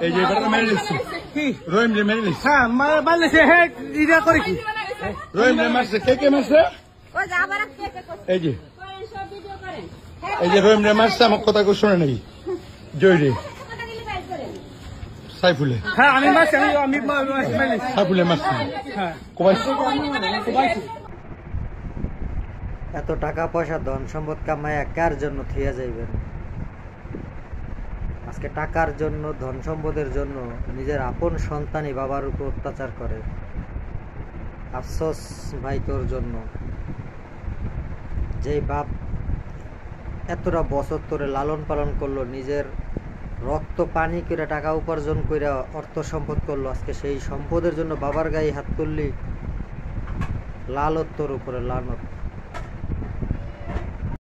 এই যে এবারে মেরে দিচ্ছি কি রহিম রে মেরে দিচ্ছি হ্যাঁ মারলেছে হে ইরা করে কি রহিম রে মারছে কে মারছে ওই যে আবার কে করছে এই যে করেন সব ভিডিও করেন এই যে রহিম রে মারছে আমার কথা কই শুনে নাই জয় রে সাইফুলে হ্যাঁ আমি মারছি আমি সাইফুলে মারছি হ্যাঁ কোবাইছি এত টাকা পয়সা ধন সম্পদ কামায়া কার জন্য থিয়া যাইবেন? আজকে টাকার জন্য ধন সম্পদের জন্য নিজের আপন সন্তানই বাবার উপর অত্যাচার করে। আফসোস ভাই তোর জন্য, যেই বাপ এতটা বছর তোরে লালন পালন করলো, নিজের রক্ত পানি করে টাকা উপার্জন করে অর্থ সম্পদ করলো, আজকে সেই সম্পদের জন্য বাবার গায়ে হাত তুললি, লালত তোর উপরে লানত।